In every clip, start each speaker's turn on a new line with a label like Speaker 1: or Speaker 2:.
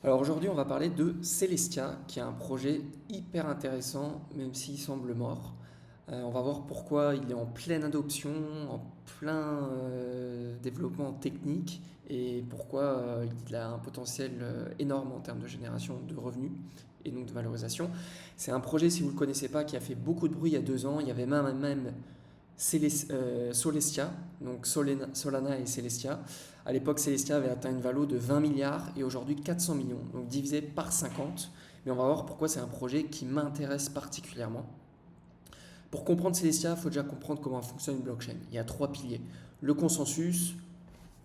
Speaker 1: Alors aujourd'hui, on va parler de Celestia, qui est un projet hyper intéressant, même s'il semble mort. On va voir pourquoi il est en pleine adoption, en plein développement technique, et pourquoi il a un potentiel énorme en termes de génération de revenus et donc de valorisation. C'est un projet, si vous ne le connaissez pas, qui a fait beaucoup de bruit il y a 2 ans. Il y avait même Solestia, donc Solana et Celestia. À l'époque, Celestia avait atteint une valeur de 20 milliards et aujourd'hui 400 millions, donc divisé par 50. Mais on va voir pourquoi c'est un projet qui m'intéresse particulièrement. Pour comprendre Celestia, il faut déjà comprendre comment fonctionne une blockchain. Il y a 3 piliers: le consensus,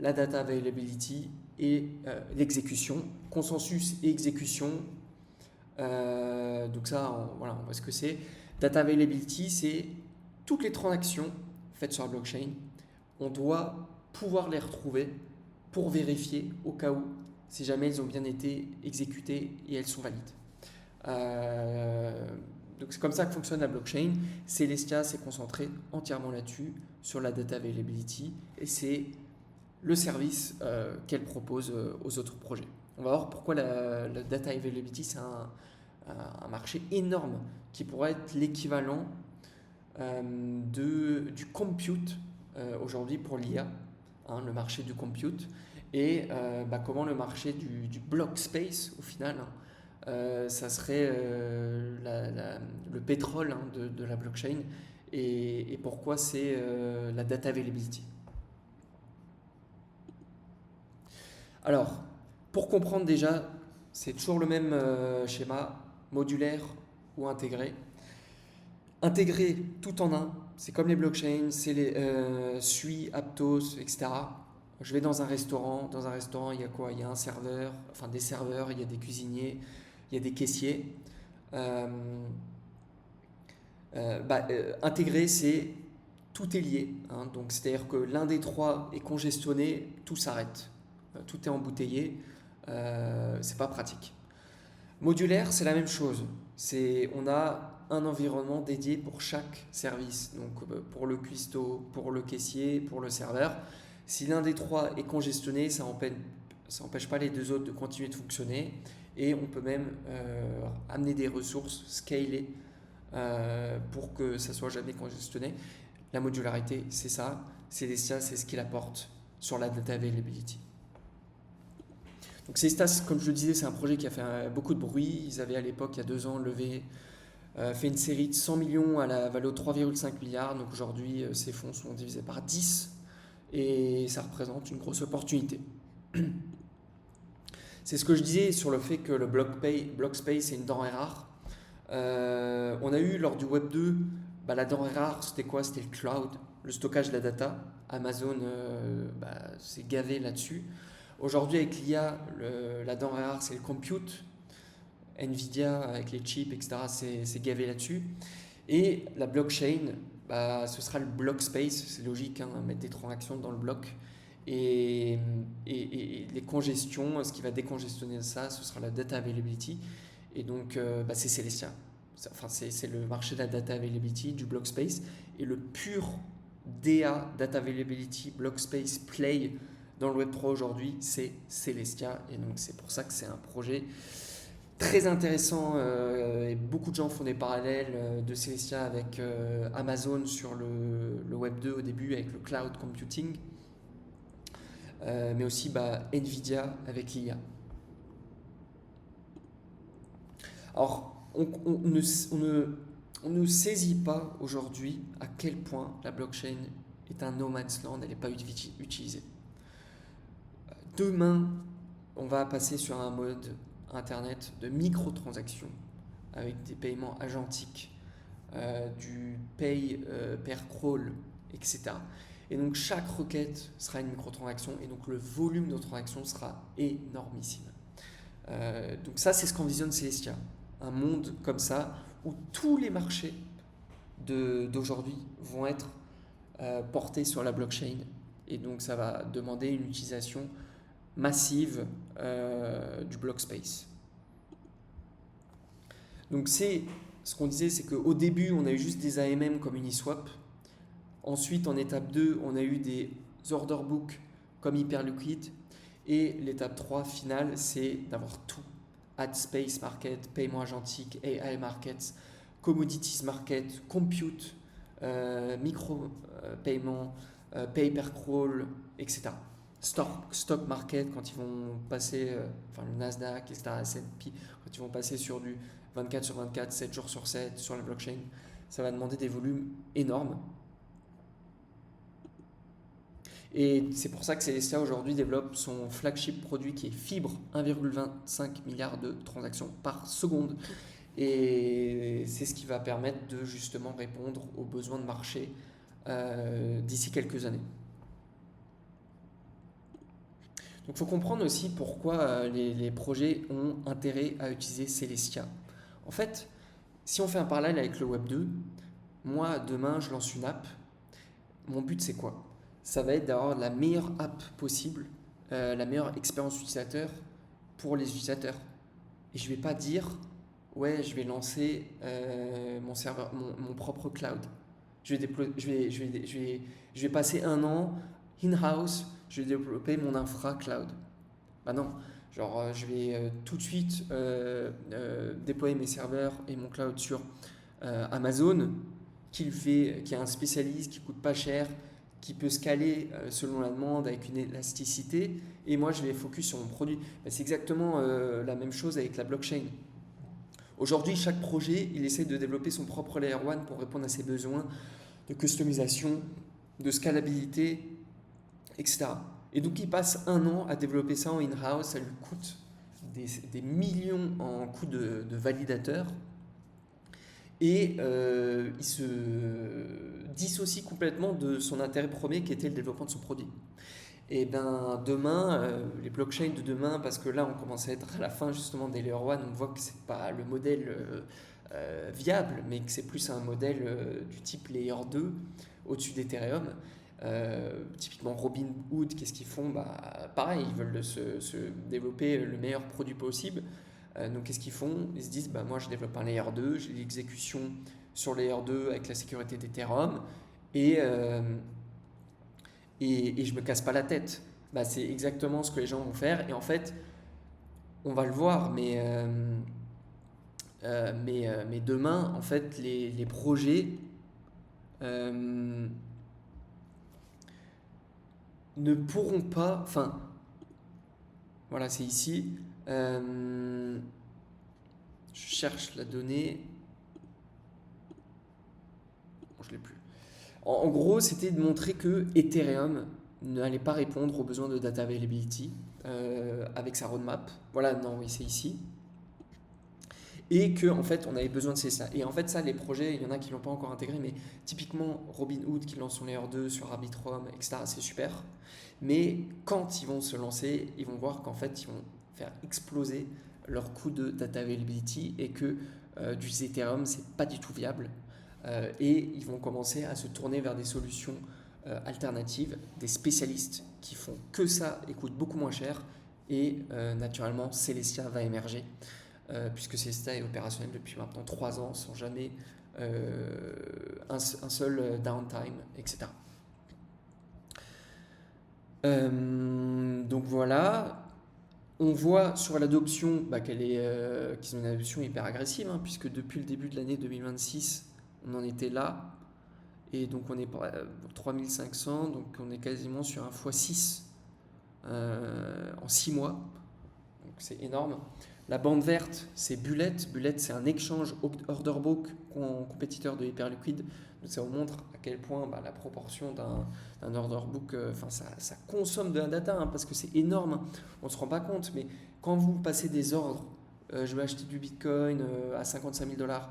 Speaker 1: la data availability et l'exécution. Consensus et exécution, donc ça, voilà, on voit ce que c'est. Data availability, c'est toutes les transactions faites sur la blockchain. On doit pouvoir les retrouver pour vérifier au cas où, si jamais elles ont bien été exécutées et elles sont valides. Euh, donc c'est comme ça que fonctionne la blockchain. Celestia s'est concentré entièrement là-dessus, sur la data availability, et c'est le service qu'elle propose aux autres projets. On va voir pourquoi la data availability, c'est un marché énorme qui pourrait être l'équivalent du compute aujourd'hui pour l'IA, hein, le marché du compute, et comment le marché du block space au final, hein, ça serait le pétrole, hein, de la blockchain, et pourquoi c'est la data availability. Alors, pour comprendre déjà, c'est toujours le même schéma: modulaire ou intégré. Intégrer tout en un, c'est comme les blockchains, c'est les Sui, Aptos, etc. Je vais dans un restaurant. Dans un restaurant, il y a quoi? Il y a un serveur, enfin des serveurs, il y a des cuisiniers, il y a des caissiers. Euh, Intégrer, c'est tout est lié, hein. Donc c'est-à-dire que l'un des trois est congestionné, tout s'arrête. Tout est embouteillé. C'est pas pratique. Modulaire, c'est la même chose. On a un environnement dédié pour chaque service. Donc pour le cuistot, pour le caissier, pour le serveur. Si l'un des trois est congestionné, ça n'empêche pas les deux autres de continuer de fonctionner. Et on peut même amener des ressources, scaler, pour que ça soit jamais congestionné. La modularité, c'est ça. Celestia, c'est ce qu'il apporte sur la data availability. Donc Cestas, comme je le disais, c'est un projet qui a fait beaucoup de bruit. Ils avaient à l'époque, il y a 2 ans, fait une série de 100 millions à la valeur de 3,5 milliards. Donc aujourd'hui, ces fonds sont divisés par 10 et ça représente une grosse opportunité. C'est ce que je disais sur le fait que le block space est une denrée rare. On a eu lors du Web 2, la denrée rare, c'était quoi? C'était le cloud, le stockage de la data. Amazon s'est gavé là-dessus. Aujourd'hui, avec l'IA, la denrée rare, c'est le compute. Nvidia, avec les chips, etc., c'est gavé là-dessus. Et la blockchain, ce sera le block space. C'est logique, hein, mettre des transactions dans le bloc. Et les congestions, ce qui va décongestionner ça, ce sera la data availability. Et donc, c'est Celestia. Enfin, c'est le marché de la data availability, du block space. Et le pur DA, data availability, block space play dans le Web3 aujourd'hui, c'est Celestia. Et donc, c'est pour ça que c'est un projet très intéressant, et beaucoup de gens font des parallèles de Celestia avec Amazon sur le Web 2 au début avec le cloud computing, mais aussi Nvidia avec l'IA. Alors, on ne saisit pas aujourd'hui à quel point la blockchain est un no man's land, elle n'est pas utilisée. Demain, on va passer sur un mode internet de microtransactions avec des paiements agentiques, du pay per crawl, etc. Et donc chaque requête sera une microtransaction et donc le volume de transactions sera énormissime. Donc ça, c'est ce qu'envisionne Celestia. Un monde comme ça où tous les marchés d'aujourd'hui vont être portés sur la blockchain. Et donc ça va demander une utilisation massive du block space. Donc c'est ce qu'on disait, c'est qu'au début, on a eu juste des AMM comme Uniswap. Ensuite, en étape 2, on a eu des order books comme Hyperliquid. Et l'étape 3 finale, c'est d'avoir tout. Ad Space Market, paiement agentique, AI Markets, Commodities Market, Compute, micro-paiement, Pay per crawl, etc. Stock Market, quand ils vont passer, le Nasdaq, etc., S&P, quand ils vont passer sur du 24 sur 24, 7 jours sur 7, sur la blockchain, ça va demander des volumes énormes. Et c'est pour ça que Celestia aujourd'hui développe son flagship produit qui est Fibre, 1,25 milliard de transactions par seconde. Et c'est ce qui va permettre de justement répondre aux besoins de marché d'ici quelques années. Donc il faut comprendre aussi pourquoi les projets ont intérêt à utiliser Celestia. En fait, si on fait un parallèle avec le Web 2, moi demain je lance une app. Mon but c'est quoi? Ça va être d'avoir la meilleure app possible, la meilleure expérience utilisateur pour les utilisateurs. Et je ne vais pas dire, ouais, je vais lancer mon serveur, mon propre cloud. Je vais passer un an in-house, je vais développer mon infra cloud. Bah non, genre je vais tout de suite déployer mes serveurs et mon cloud sur Amazon, qui est un spécialiste, qui coûte pas cher, qui peut scaler selon la demande avec une élasticité, et moi je vais focus sur mon produit. Bah, c'est exactement la même chose avec la blockchain. Aujourd'hui, chaque projet, il essaie de développer son propre Layer 1 pour répondre à ses besoins de customisation, de scalabilité, etc. Et donc, il passe un an à développer ça en in-house, ça lui coûte des millions en coûts de validateurs, et il se dissocie complètement de son intérêt premier qui était le développement de son produit. Et bien demain, les blockchains de demain, parce que là on commence à être à la fin justement des Layer 1, on voit que c'est pas le modèle viable, mais que c'est plus un modèle du type Layer 2 au-dessus d'Ethereum. Typiquement Robinhood, qu'est-ce qu'ils font? Pareil, ils veulent se développer le meilleur produit possible. Donc qu'est-ce qu'ils font? Ils se disent, moi je développe un Layer 2, j'ai l'exécution sur Layer 2 avec la sécurité d'Ethereum, et je me casse pas la tête. C'est exactement ce que les gens vont faire, et en fait on va le voir, mais demain en fait les projets ne pourront pas, voilà, c'est ici, je cherche la donnée, bon, je l'ai plus. En gros, c'était de montrer que Ethereum n'allait pas répondre aux besoins de data availability avec sa roadmap. Voilà, non, oui, c'est ici. Et que en fait, on avait besoin de ça. Et en fait, ça, les projets, il y en a qui l'ont pas encore intégré, mais typiquement Robinhood qui lance son Layer 2 sur Arbitrum, etc., c'est super. Mais quand ils vont se lancer, ils vont voir qu'en fait, ils vont faire exploser leur coût de data availability et que d'utiliser Ethereum, c'est pas du tout viable. Et ils vont commencer à se tourner vers des solutions alternatives, des spécialistes qui font que ça et coûtent beaucoup moins cher. Et naturellement, Celestia va émerger, puisque Celestia est opérationnel depuis maintenant 3 ans sans jamais un seul downtime, etc. Donc voilà, on voit sur l'adoption qu'ils ont une adoption hyper agressive, puisque depuis le début de l'année 2026, on en était là, et donc on est pour 3500, donc on est quasiment sur un x6 en 6 mois, donc c'est énorme. La bande verte, c'est Bullet. Bullet, c'est un exchange order book compétiteur de Hyperliquid. Donc ça vous montre à quel point la proportion d'un order book, ça consomme de la data, parce que c'est énorme. On ne se rend pas compte, mais quand vous passez des ordres, je vais acheter du Bitcoin à 55 000 $,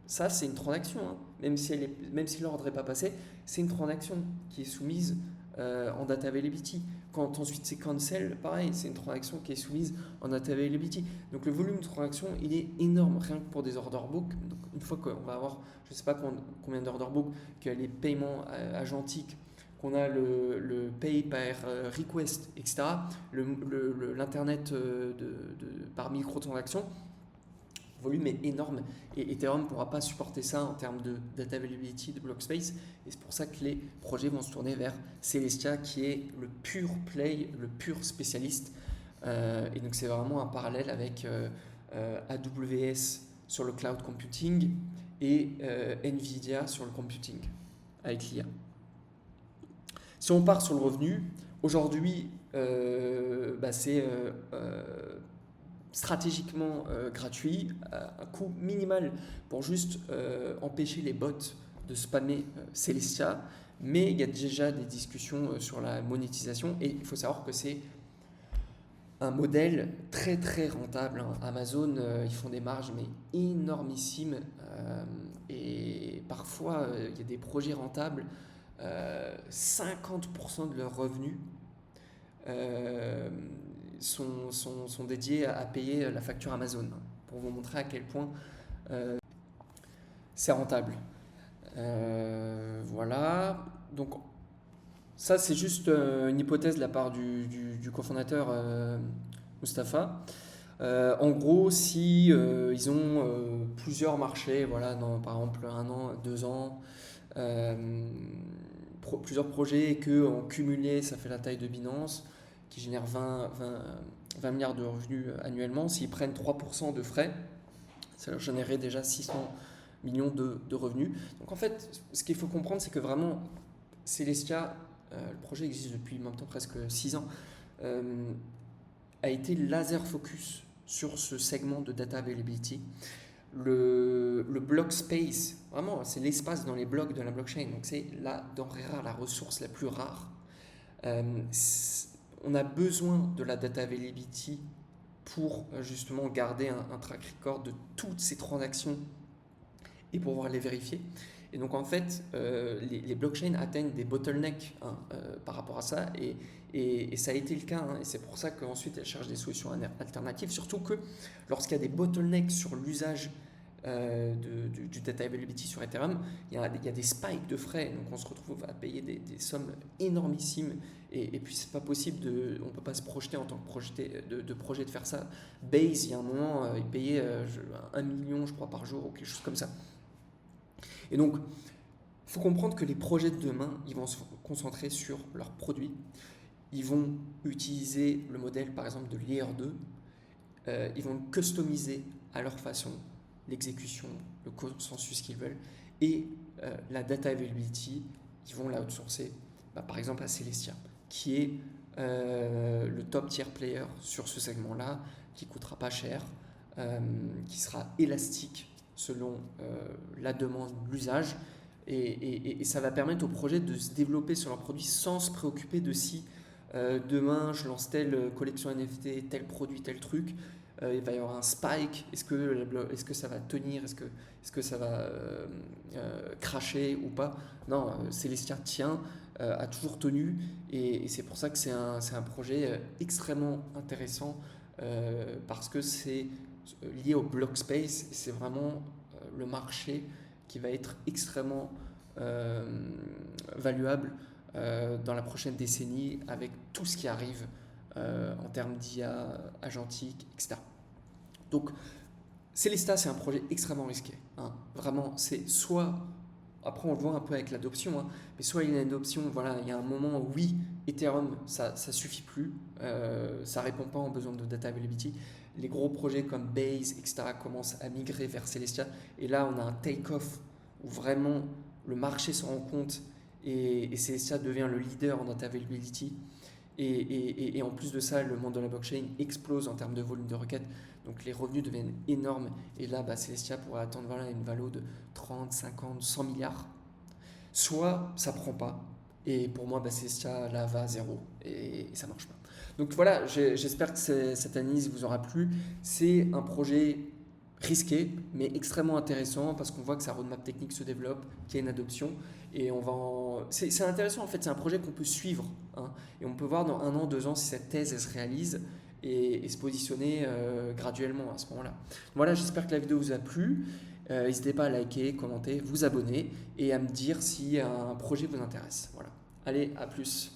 Speaker 1: ça c'est une transaction. Même si l'ordre n'est pas passé, c'est une transaction qui est soumise en data availability. Quand ensuite c'est cancel, pareil, c'est une transaction qui est soumise en data availability. Donc le volume de transaction, il est énorme, rien que pour des order book. Donc une fois qu'on va avoir, je ne sais pas combien d'order book, qu'il y a les paiements agentiques, qu'on a le pay par request, etc., l'internet par microtransaction, le volume est énorme, et Ethereum ne pourra pas supporter ça en termes de data availability, de block space, et c'est pour ça que les projets vont se tourner vers Celestia, qui est le pur play, le pur spécialiste Et donc c'est vraiment un parallèle avec AWS sur le cloud computing et Nvidia sur le computing avec l'IA. Si on part sur le revenu, aujourd'hui c'est stratégiquement gratuit, à un coût minimal pour juste empêcher les bots de spammer Celestia, mais il y a déjà des discussions sur la monétisation et il faut savoir que c'est un modèle très très rentable. Amazon, ils font des marges mais énormissimes et parfois il y a des projets rentables, 50% de leurs revenus sont dédiés à payer la facture Amazon, pour vous montrer à quel point c'est rentable. Voilà, donc ça c'est juste une hypothèse de la part du cofondateur Mustapha. En gros, si ils ont plusieurs marchés, voilà, dans par exemple 1 an, 2 ans, plusieurs projets et qu'en cumulé ça fait la taille de Binance qui génère 20 milliards de revenus annuellement, s'ils prennent 3% de frais, ça leur générerait déjà 600 millions de revenus. Donc en fait, ce qu'il faut comprendre, c'est que vraiment, Celestia, le projet existe depuis maintenant presque 6 ans, a été laser focus sur ce segment de data availability. Le block space, vraiment, c'est l'espace dans les blocs de la blockchain, donc c'est la denrée rare, la ressource la plus rare. On a besoin de la data availability pour justement garder un track record de toutes ces transactions et pouvoir les vérifier. Et donc en fait, les blockchains atteignent des bottlenecks par rapport à ça et ça a été le cas. Et c'est pour ça qu'ensuite elles cherchent des solutions alternatives, surtout que lorsqu'il y a des bottlenecks sur l'usage du data availability sur Ethereum, il y a des spikes de frais, donc on se retrouve à payer des sommes énormissimes et puis c'est pas possible, on peut pas se projeter en tant que projet de faire ça. Base, il y a un moment, il payait 1 million je crois par jour ou quelque chose comme ça. Et donc, il faut comprendre que les projets de demain, ils vont se concentrer sur leurs produits. Ils vont utiliser le modèle, par exemple, de Layer 2. Ils vont customiser à leur façon l'exécution, le consensus qu'ils veulent. Et la data availability, ils vont la outsourcer, par exemple, à Celestia, qui est le top tier player sur ce segment-là, qui ne coûtera pas cher, qui sera élastique selon la demande, l'usage, et ça va permettre au projet de se développer sur leur produit sans se préoccuper de si demain je lance telle collection NFT, tel produit, tel truc, il va y avoir un spike, est-ce que ça va tenir, est-ce que ça va crasher ou pas. Non, Celestia tient, a toujours tenu, et c'est pour ça que c'est un projet extrêmement intéressant parce que c'est lié au block space, c'est vraiment le marché qui va être extrêmement valuable dans la prochaine décennie avec tout ce qui arrive en termes d'IA, agentique, etc. Donc, Celestia, c'est un projet extrêmement risqué. Vraiment, c'est soit, après on le voit un peu avec l'adoption, mais soit il y a une adoption, voilà, il y a un moment où oui, Ethereum, ça suffit plus, ça répond pas aux besoins de data availability. Les gros projets comme Base, etc. commencent à migrer vers Celestia. Et là, on a un take-off où vraiment le marché se rend compte et Celestia devient le leader en data availability. Et en plus de ça, le monde de la blockchain explose en termes de volume de requêtes. Donc les revenus deviennent énormes. Et là, Celestia pourrait attendre une valeur de 30, 50, 100 milliards. Soit ça ne prend pas. Et pour moi, Celestia là va à zéro. Et ça ne marche pas. Donc voilà, j'espère que cette analyse vous aura plu. C'est un projet risqué, mais extrêmement intéressant parce qu'on voit que sa roadmap technique se développe, qu'il y a une adoption. Et c'est intéressant en fait, c'est un projet qu'on peut suivre. Et on peut voir dans 1 an, 2 ans si cette thèse elle se réalise et se positionner graduellement à ce moment-là. Voilà, j'espère que la vidéo vous a plu. N'hésitez pas à liker, commenter, vous abonner et à me dire si un projet vous intéresse. Voilà. Allez, à plus.